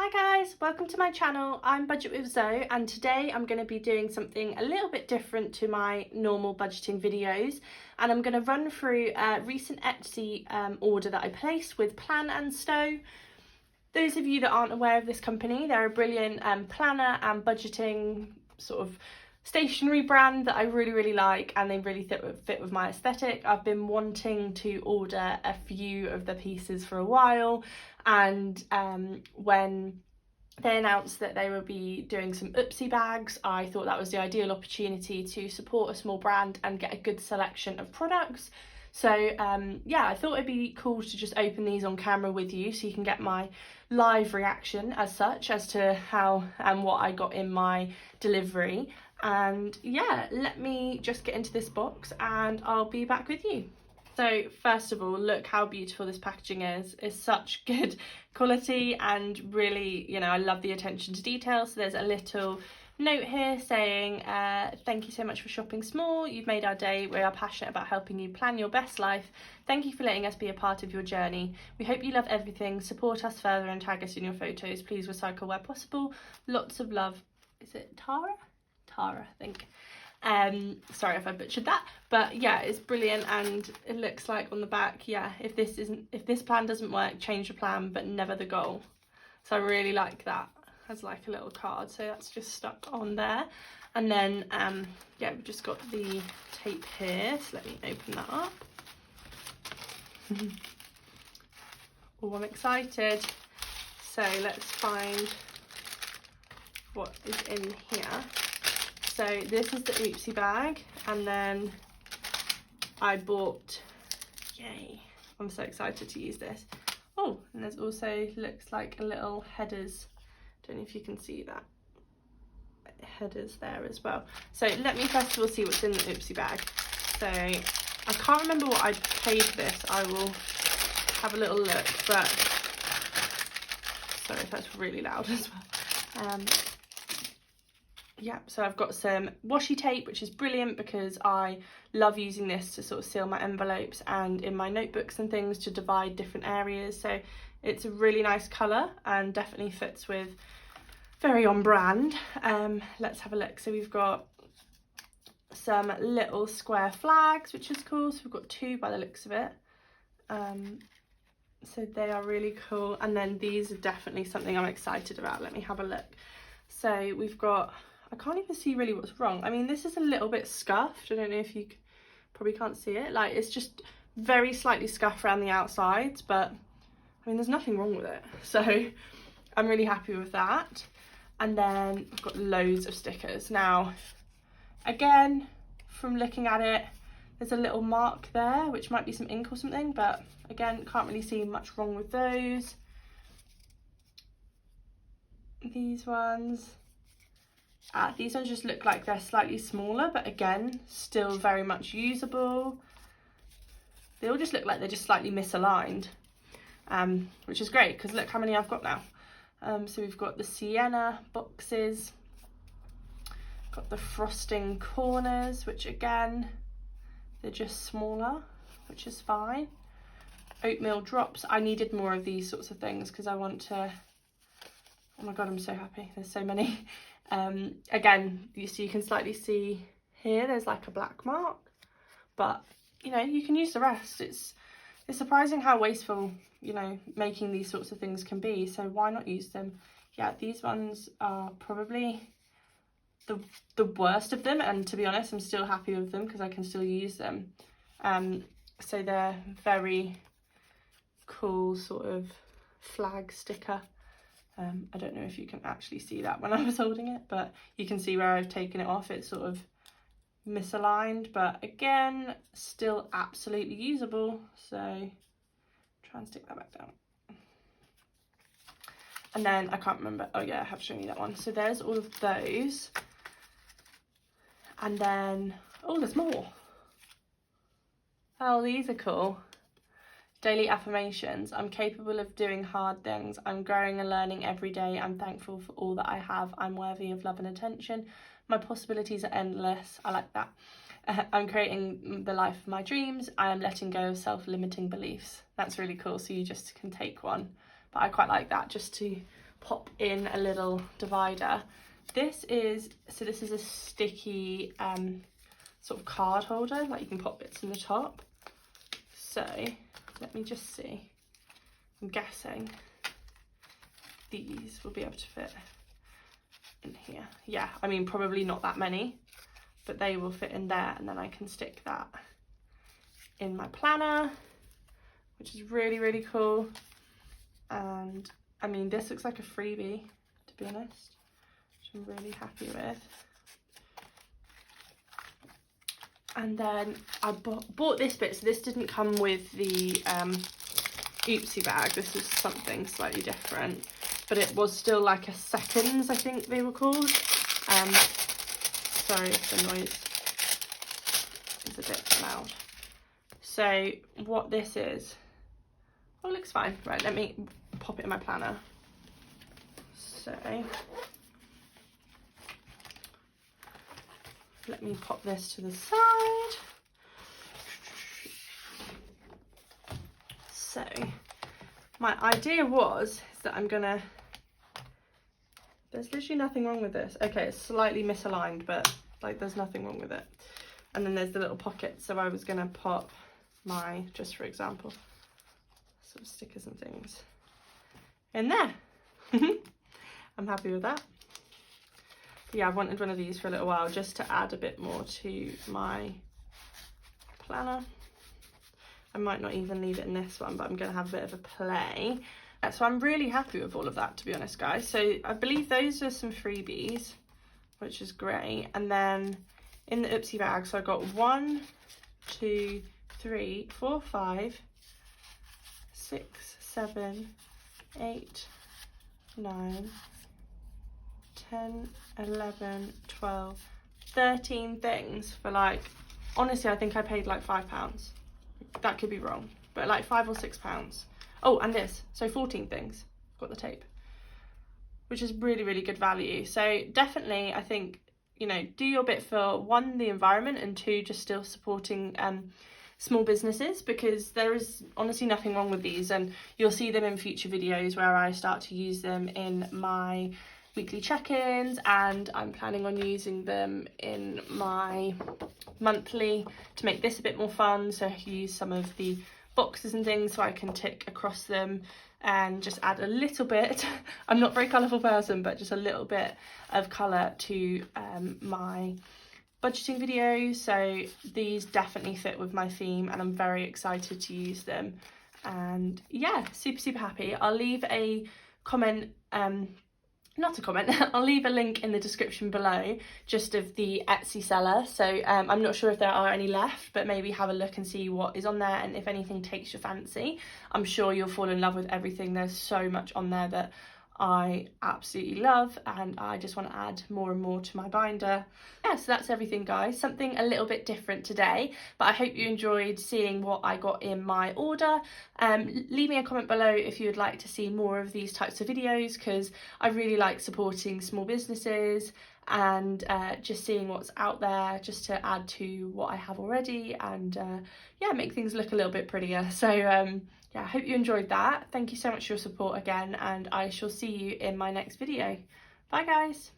Hi guys, welcome to my channel. I'm Budget with Zoe and today I'm going to be doing something a little bit different to my normal budgeting videos, and I'm going to run through a recent Etsy order that I placed with PLANxSTOWE. Those of you that aren't aware of this company, they're a brilliant planner and budgeting sort of stationery brand that I really like, and they really fit with my aesthetic. I've been wanting to order a few of the pieces for a while, and when they announced that they would be doing some oopsie bags, I thought that was the ideal opportunity to support a small brand and get a good selection of products. So yeah, I thought it'd be cool to just open these on camera with you so you can get my live reaction as such as to how and what I got in my delivery. And yeah, let me just get into this box and I'll be back with you. So first of all, look how beautiful this packaging is. It's such good quality and really, you know, I love the attention to detail. So there's a little note here saying, thank you so much for shopping small. You've made our day. We are passionate about helping you plan your best life. Thank you for letting us be a part of your journey. We hope you love everything. Support us further and tag us in your photos. Please recycle where possible. Lots of love. Is it Tara? Tara, I think. Sorry if I butchered that, but yeah, it's brilliant. And it looks like on the back, yeah, if this plan doesn't work, change the plan but never the goal. So I really like that as like a little card, so that's just stuck on there. And then yeah, we've just got the tape here, so let me open that up. Oh, I'm excited. So let's find what is in here. So this is the oopsie bag, and then I bought, yay, I'm so excited to use this. Oh, and there's also, looks like a little headers, don't know if you can see that, headers there as well. So let me first of all see what's in the oopsie bag. So I can't remember what I paid for this, I will have a little look, but sorry if that's really loud as well. Yeah, so I've got some washi tape, which is brilliant because I love using this to sort of seal my envelopes and in my notebooks and things to divide different areas. So it's a really nice colour and definitely fits with, very on brand. Let's have a look. So we've got some little square flags, which is cool. So we've got two by the looks of it. So they are really cool. And then these are definitely something I'm excited about. Let me have a look. So we've got, I can't even see really what's wrong. I mean, this is a little bit scuffed. I don't know if you probably can't see it. Like, it's just very slightly scuffed around the outsides, but I mean, there's nothing wrong with it. So I'm really happy with that. And then I've got loads of stickers. Now, again, from looking at it, there's a little mark there, which might be some ink or something, but again, can't really see much wrong with those. These ones just look like they're slightly smaller, but again, still very much usable. They all just look like they're just slightly misaligned, which is great because look how many I've got now. So we've got the sienna boxes, got the frosting corners, which again, they're just smaller, which is fine. Oatmeal drops. I needed more of these sorts of things because I want to, oh my god, I'm so happy, there's so many. Again, you can slightly see here there's like a black mark, but you know, you can use the rest. It's surprising how wasteful, you know, making these sorts of things can be, so why not use them? Yeah, these ones are probably the worst of them, and to be honest, I'm still happy with them because I can still use them. So they're very cool sort of flag sticker. I don't know if you can actually see that when I was holding it, but you can see where I've taken it off. It's sort of misaligned, but again, still absolutely usable. So try and stick that back down. And then I can't remember. Oh yeah, I have shown you that one. So there's all of those. And then, oh, there's more. Oh, these are cool. Daily affirmations. I'm capable of doing hard things. I'm growing and learning every day. I'm thankful for all that I have. I'm worthy of love and attention. My possibilities are endless. I like that. I'm creating the life of my dreams. I am letting go of self-limiting beliefs. That's really cool. So you just can take one. But I quite like that just to pop in a little divider. This is a sticky sort of card holder, like you can pop bits in the top. So let me just see. I'm guessing these will be able to fit in here. Yeah, I mean, probably not that many, but they will fit in there, and then I can stick that in my planner, which is really, really cool. And I mean, this looks like a freebie, to be honest, which I'm really happy with. And then I bought this bit, so this didn't come with the oopsie bag. This was something slightly different, but it was still like a seconds, I think they were called. Sorry if the noise is a bit loud. So what this is, oh, it looks fine. Right, let me pop it in my planner. So let me pop this to the side. So my idea is that I'm gonna, there's literally nothing wrong with this. Okay, it's slightly misaligned, but like there's nothing wrong with it. And then there's the little pocket. So I was gonna pop my, just for example, some stickers and things in there. I'm happy with that. Yeah, I've wanted one of these for a little while, just to add a bit more to my planner. I might not even leave it in this one, but I'm going to have a bit of a play. So I'm really happy with all of that, to be honest, guys. So I believe those are some freebies, which is great. And then in the oopsie bag, so I got 1, 2, 3, 4, 5, 6, 7, 8, 9, 10, 11, 12, 13 things for like, honestly, I think I paid like £5. That could be wrong, but like £5 or £6. Oh, and this, so 14 things. Got the tape, which is really, really good value. So definitely, I think, you know, do your bit for 1, the environment, and 2, just still supporting small businesses, because there is honestly nothing wrong with these, and you'll see them in future videos where I start to use them in my weekly check-ins, and I'm planning on using them in my monthly to make this a bit more fun. So I can use some of the boxes and things so I can tick across them and just add a little bit. I'm not a very colourful person, but just a little bit of colour to my budgeting videos. So these definitely fit with my theme, and I'm very excited to use them. And yeah, super, super happy. I'll leave a comment, not a comment, I'll leave a link in the description below just of the Etsy seller. So I'm not sure if there are any left, but maybe have a look and see what is on there, and if anything takes your fancy. I'm sure you'll fall in love with everything. There's so much on there that I absolutely love, and I just want to add more and more to my binder. Yeah, so that's everything, guys. Something a little bit different today, but I hope you enjoyed seeing what I got in my order. Leave me a comment below if you would like to see more of these types of videos, because I really like supporting small businesses and just seeing what's out there, just to add to what I have already, and yeah, make things look a little bit prettier. So yeah, I hope you enjoyed that. Thank you so much for your support again, and I shall see you in my next video. Bye, guys.